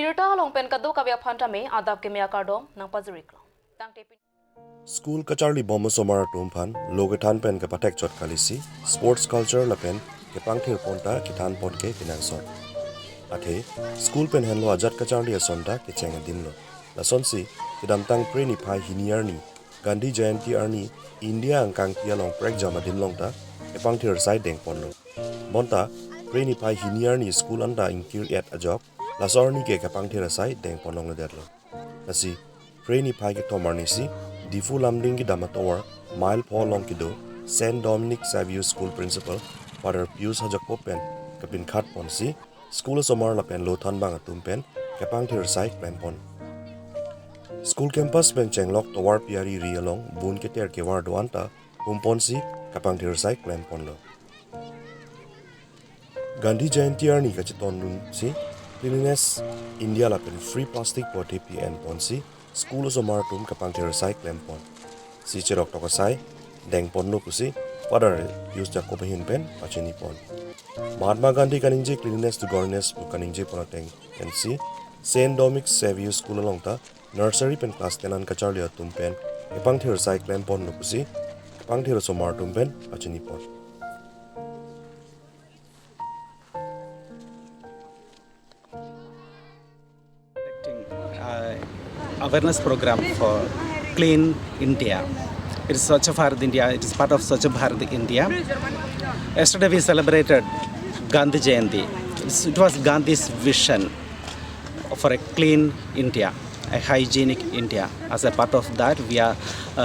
Nirta longpen kadu kavya phantame adab ke mea kardom nang pazuriklo. School ka Charlie Bomber Somara Tumphan, Logathan pen ka patek chot kalisi, sports culture la pen ke pangthir ponta ke than pon ke finansor. Athe school pen henlo ajat ka Charlie asonta ke chenga dimlo. La sonsi ke damtang pre ni phai hiniarni, Gandhi Jayanti arni India angkang tia long prek jama dimlong ta ke pangthir sai deng ponlo. Bonta pre ni phai hiniarni school anda inkir yat ajok, la sorni ke pangthir sai deng ponong le derlo. Asi pre ni phai ke tomarni si Difu Lamding ki Damatawar, Mile Paul Lonkido, St. Dominic Savio School Principal, Father Pius Hajakopen, Kapin Khat Ponsi, School Somar Lapen Lothan Bang Atumpen, Kapang Tirsai Plampon. School campus pen Chenglok Tawar Piari Rialong, Bun Keter Kewar Duanta, Pumponsi, Kapang Tirsai Plampon Lo. Gandhi Jayanti Arni Kachiton Lun si, Cleanliness, India Lapen Free Plastic Pote PN Ponsi, School Somar Tum Kapang Tirsai Klempon. Si Cherok Tokasai, Deng Pon no Kusi, Father Pius Jacobahin Pen, Pachini Pon. Mahatma Gandhi Kaninje Cleanliness to Godliness to Kaninje Ponateng, and si St. Dominic Savio School Alongta, Nursery Pen Class Tenan Kacharlia Tumpen, Kapang Tirsai Klempon no Kusi, Kapang Tir Somar Tumpen, Pachini Pon. Awareness program for Clean India. It is Swachh Bharat India. It is part of Swachh Bharat India. Yesterday we celebrated Gandhi Jayanti. It was Gandhi's vision for a clean India, a hygienic India. As a part of that, we are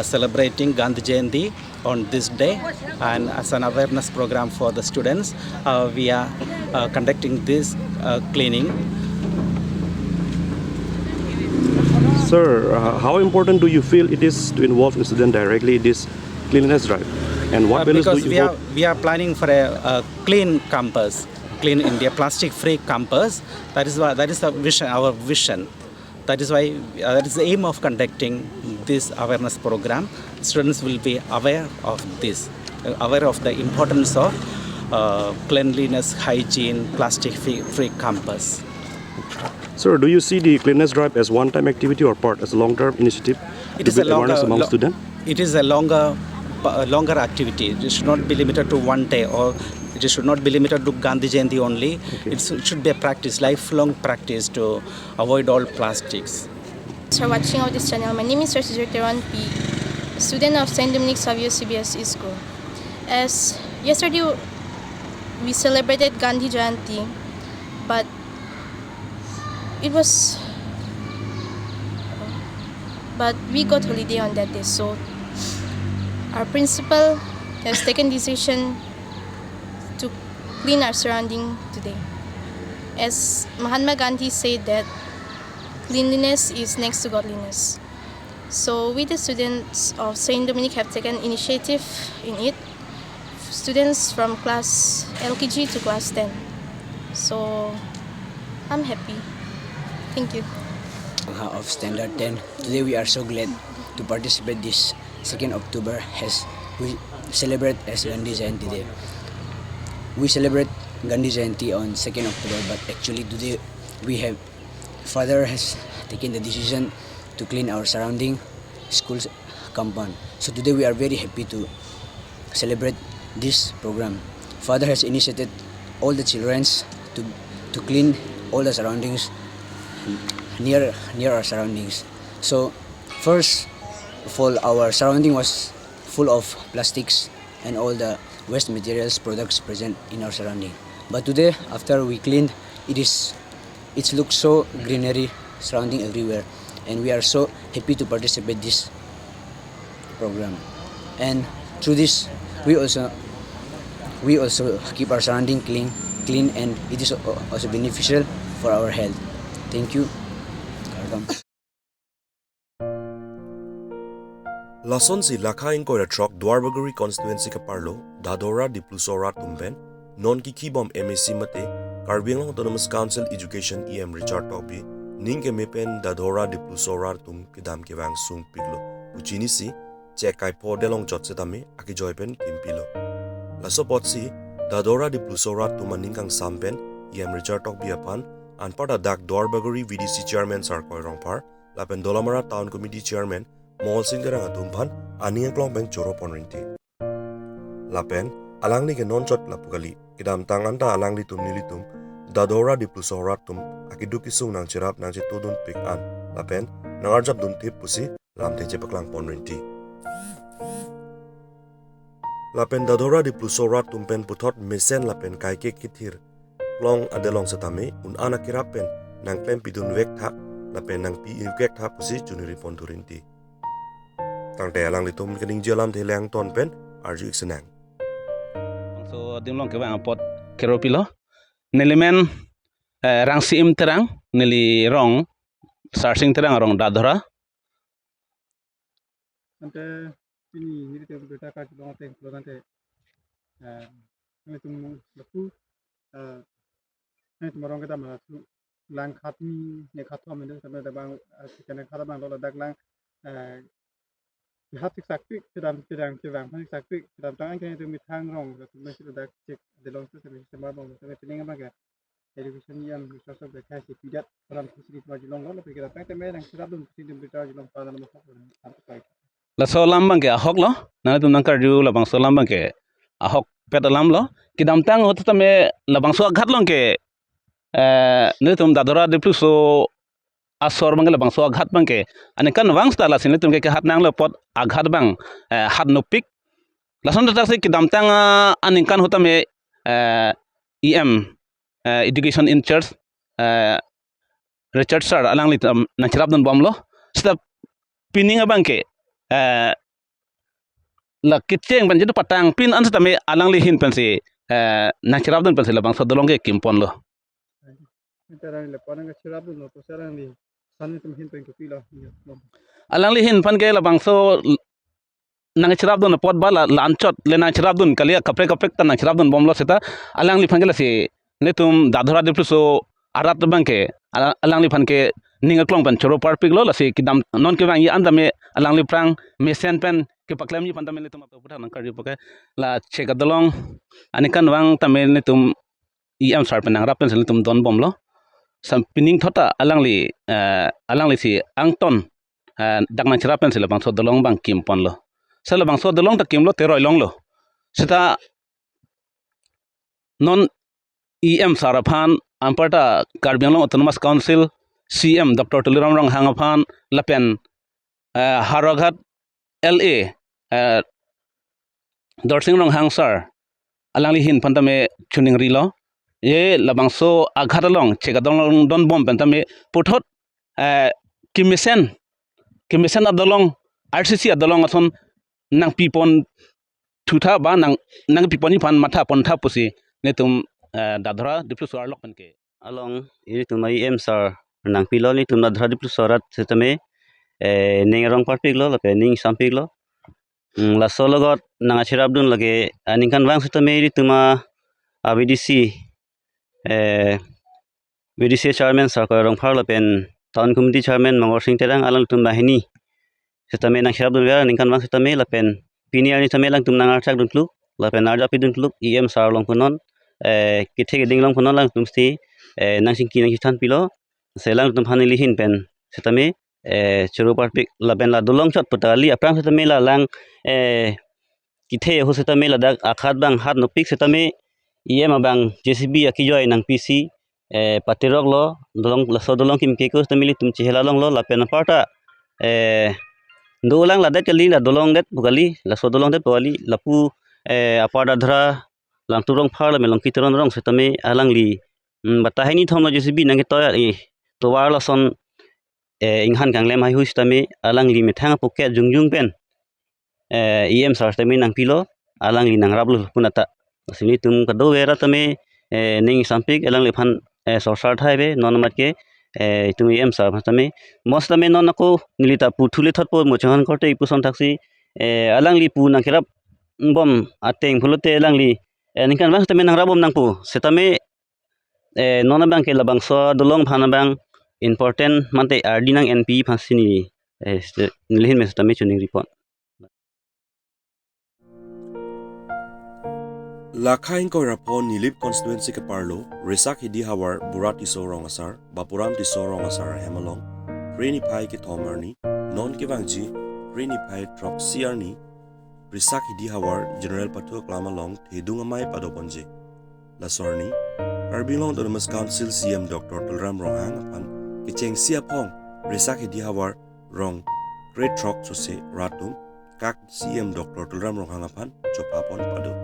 celebrating Gandhi Jayanti on this day, and as an awareness program for the students, we are conducting this cleaning. Sir, how important do you feel it is to involve the student directly in this cleanliness drive? And what values do you hope? We are planning for a clean campus, clean India, plastic-free campus. That is the vision, our vision. That is why that is the aim of conducting this awareness program. Students will be aware of this, aware of the importance of cleanliness, hygiene, plastic-free campus. Sir, do you see the cleanliness drive as one-time activity or part as a long-term initiative to build awareness among students? It is a longer activity. It should not be limited to one day, or it should not be limited to Gandhi Jayanti only. Okay. It should be a practice, lifelong practice to avoid all plastics. Thanks for watching of this channel. My name is Teron P, a student of St. Dominic Savio CBSE School. As yesterday we celebrated Gandhi Jayanti, but we got holiday on that day, so our principal has taken decision to clean our surrounding today. As Mahatma Gandhi said that cleanliness is next to godliness. So we the students of St. Dominic have taken initiative in it. Students from class LKG to class 10. So I'm happy. Thank you. Of Standard 10. Today we are so glad to participate this 2nd October as we celebrate as Gandhi Jayanti Day. We celebrate Gandhi Jayanti on 2nd October, but actually today Father has taken the decision to clean our surrounding school's compound. So today we are very happy to celebrate this program. Father has initiated all the children to clean all the surroundings near our surroundings. So first of all, our surrounding was full of plastics and all the waste materials products present in our surrounding. But today, after we cleaned, it looks so greenery surrounding everywhere, and we are so happy to participate this program. And through this, we also keep our surrounding clean, and it is also beneficial for our health. Thank you. Lason si Lakhain ko trok Dwarbaguri constituency ka parlo, Dadora di Plusora Tumben, non ki kibom MAC mate, Karbingang Autonomous Council Education EM Richard Topi, ning ke mepen Dadora di Plusora tum kidam ke wang sung piglo, Uchini si, Chekai po delong jot setame, aki joypen kimpilo. Laso pot si, Dadora di Plusora tumaningkang sampen, EM Richard Topi apan, an parta dak Dorbagori VDC chairman sar koi rongpar lapen Dolamara town committee chairman mall singera adumphan aniang klong beng choro ponrinti lapen alangli ke non chot lapugali kidam tangan ta alangli tum nilitum dadora di plusora tum akiduki sung nang chirap nang che tudun pik an lapen nangarjap dun tip pusi lamte che paklang ponrinti lapen dadora di plusora tumpen puthot mesen lapen kaike kithir klong adelong satame un ana kirapen nang klem pidun vek tha lapen nang pi vek tha pusi juniri ponturinti tangte alangli tum kening jelam the lang ton pen arju iksenang so dimlong ke bang pot keropilo nelimen rang sim terang neli rong sarsing terang rong dadora ante ini hirite beta ka dong te flogante tum lapu tum rong kata ma lang khatmi ne khathom ne sampe da bang kene khata bang lo dak lang hat sakti sedam sedang sedang sakti sedam tangan kene tum thang rong tum se dak cek de long se se ma bang se pening ba ga education yang sosok beta si tidak dalam sisi majulong lo pe kira te me nang sedap dum sisi beta julong pa dalam mo sampai la so lambang ke ahok lo na tum nang karju labang so lambang ke ahok petalam lo kidam tang hot tame labang so aghat long ke ne tum dadora de plus so asor mangal labang so aghat bang ke ane kan wang sta la sin tum ke hat nang lo pot aghat bang hat no pik la son ta se kidam tang anin kan hotame em education in church Richard sir alang li na chirap don bom lo sta pininga bang ke la kitcheng ban jedu patang pin an tame alang li hin pensi na chirap don pensi labang so dolong ke kimpon lo Interang le parang chirap no to sarang ni san tum hin pen ko pila alang li hin pan ke labang so nang chirap don pot bala la anchot le na chirap don kalia kapre kapre tan na chirap don bom lo seta alang li phangela si netum dadhora de so arat bang ke alang li phan ke ninga klong pan choro par pik lo la si kidam non ke bang yi andame alang li prang mesen pen ke paklem ni pan tamel tum puta nang kari pake la cheka dolong ani kan wang tamel ni tum em sar pen nang rap pen tum don bom lo sam pining thota alang li si angton dak nang chira pen sila bang so dolong bang kim pon lo sala bang so dolong ta kim lo teroi long lo sita non em saraphan amparta Karbianglong Autonomous Council CM Dr. Tuliram Rang Hangaphan lapen Haraghat LA Dorsing Rong Hangsar alang li hin pantame chuning rilo ye labang so aghatalong chegadong don bom pantame puthot kimisen adolong RCC adolong ason nang pipon thutha ba nang piponi phan matha pontha pusi netum dadhora diplu suar lok panke along ini tumai em sar nang piloli tum dadhora diplu sorat setame ning rong parpik lo lape ning sampik lo la sologot nang achirap dun lage ningkan wang setame ri tuma VDC chairman sar ko rong phar lapen town committee chairman mangor sing terang alang tum bahini setame nang chirap dun ga ningkan wang setame lapen pini ani tame lang tum nang archak dun kluk lapen arja pidun kluk em sar long punon kithe geding long punon lang tum sti nang sing ki nang than pilo selang tum hanili hin pen setame churu parpik lapen la dolong chot putali aprang setame la lang kithe ho setame la dak akhat bang hat no pik setame em abang JCB akijoi nang PC patirok lo dolong la so dolong kim ke ko setame li tum chihela long lo lapen parta dolang la det kali la dolong det bugali la so dolong det bugali lapu apada dhra lang turong phar la melong kitron rong setame alang li batahini thom JCB nang to to war la son inghan kanglem hai huis tame alang li methang poket jungjung pen em sar tame nang pilo alang li nang rablu punata sini tum kado vera tame ning sampik alang li phan sorsar thai be non mat ke tum em sar tame mos tame non ko nilita pu thule thot po mochahan korte ipuson thaksi alang li pu nang kerap bom ateng phulote alang li ningkan bang tame nang rabom nang pu setame non bang ke labang so dolong phana bang important mante ardinang NP phasini nilhin mes tame chuning report Lakhain ko rapon nilip constituency ke parlo, resak hidi hawar burat iso rong asar, bapuram tiso rong asar hemalong, reni pai ke thomarni, non ke bangji, reni pai trok siarni, resak hidi hawar general patu klamalong thedung amai padoponje. Lasorni, Arbilong Autonomous Council CM Dr. Tulram Ronghang apan kecheng siapong resak hidi hawar rong great trok sose ratum kak CM Dr. Tulram Ronghang apan chopapon padu.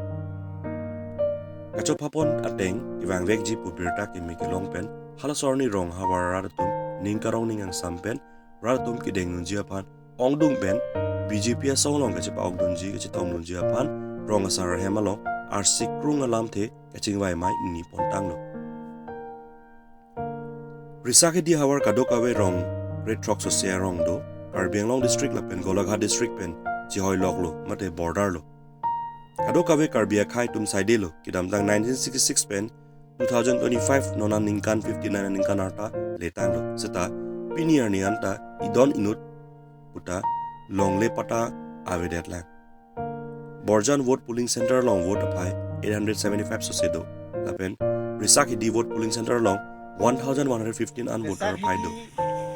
Kachopapon ateng ibang vekji pubirta ki mikilong pen halasorni rong hawar radatum ningkarong ningang sampen radatum ki deng nunji apan ongdung pen BJP asonglong kachepa ogdunji kachetom nunji apan rong asar hemalong arsik krung alam the kaching vai mai ni pontang lo. Risake di hawar kadokawe rong red truck so se rong do Karbi Anglong district la pen Golaghat district pen Chihoi lok lo mate border lo. Kadokawe Karbi Akhai tum side lo kidam tang 1966 pen 2025 nona ningkan 59 ningkan arta letang lo seta pinier ni anta idon inut puta long le pata avedet lang. Borjan vote polling center long vote apply 875 so sedo lapen Risaki di vote polling center long 1115 an voter apply do.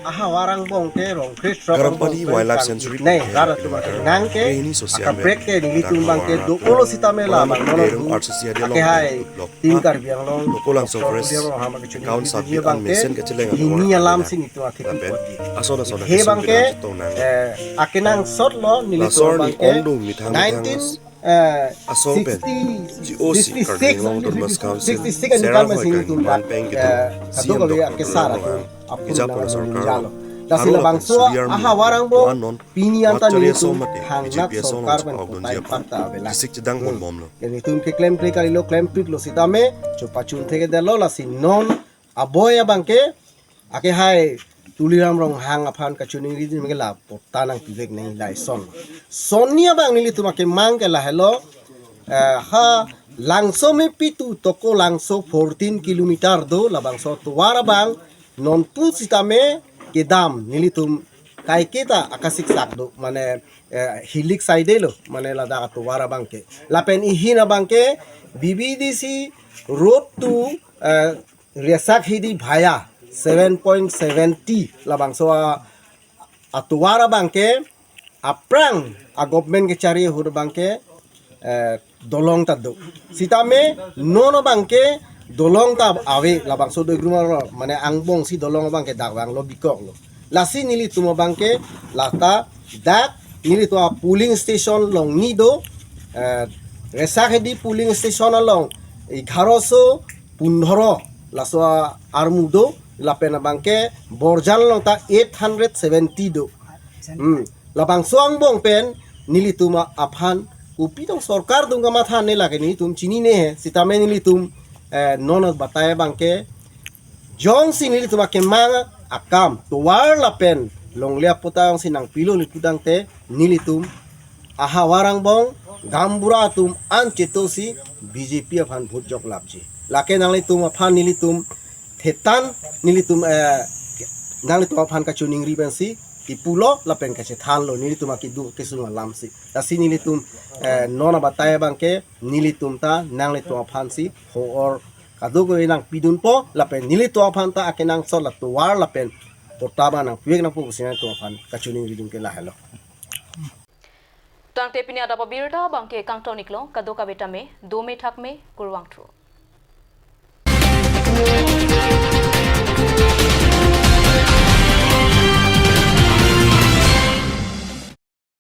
Warang bong ke rong Christopher Karampani Wildlife Sanctuary nei rara tu ngang ke aka break ke ni tumbang ke do ulo sitamela mang mono ake hai tin kar biang long lokolang so forest count sabi an mesen ke cheleng ini alam sini tu athi asona he bang ke ake nang sot lo ni lasor ni ke ondung mithang 19 GOC Karbi Anglong Autonomous Council 66 kan kan masing tumbang peng kado ko ake sara tu Japon sarkar Dasila bangso aha warang bo pinian ta ni tu hangnak BJP sarkar ben parta bela yani tun ke claim pre karilo claim pre lo sitame chopachun theke delo lasi non aboya bangke ake hai tuliram rong hang aphan ka chuning ri me la potanang pivek nei lai sonia bang nili tumake mang ke la hello ha langso me pitu toko langso 14 kilometer do la bangso tuwara bang non pu sitame ke dam nilitum kai kita akasik sakdo mane hilik side lo mane lada to wara bangke lapen ihina bangke BBDC road to resak hidi bhaya 7.70 labang so atuwara bangke aprang a government ke cari hur bangke dolong tado sitame nono bangke dolong tab awe labang so do grumar mane angbong si dolong bangke dakwang lo bikok lo lasi nili tumo bangke lata dak nili to pooling station long nido resak di pooling station long 1115 laso armudo lapena bangke borjan long ta 870 do labang so angbong pen nili tuma aphan upi tong sarkar dunga matha ne lage ni tum chini ne hai sitame nili tum known as बताया बांके Jong सिनिल तुमा के मांग akam tuwar lapen longlia putang sinang pilo litudang te nilitum aha warang bong gambura tum anchetosi BJP afan bhut jok lapji lake nalitum afan nilitum thetan nilitum nalitum afan ka chuning ribensi ipulo lapen ka than lo nilitum akidu kesunga lamsi tasi nilitum nona bataya bangke nilitum ta nalitum afan si ho or kadugo inang pidun po lapen nilitum afan ta akenang so latuwar lapen portaba nang puwek nang pupusinan tu afan ka chuning ridung ke lahelo Tang te pini ada pabirda bangke kang tonik lo kadoka betame 2 me thak me kurwang tru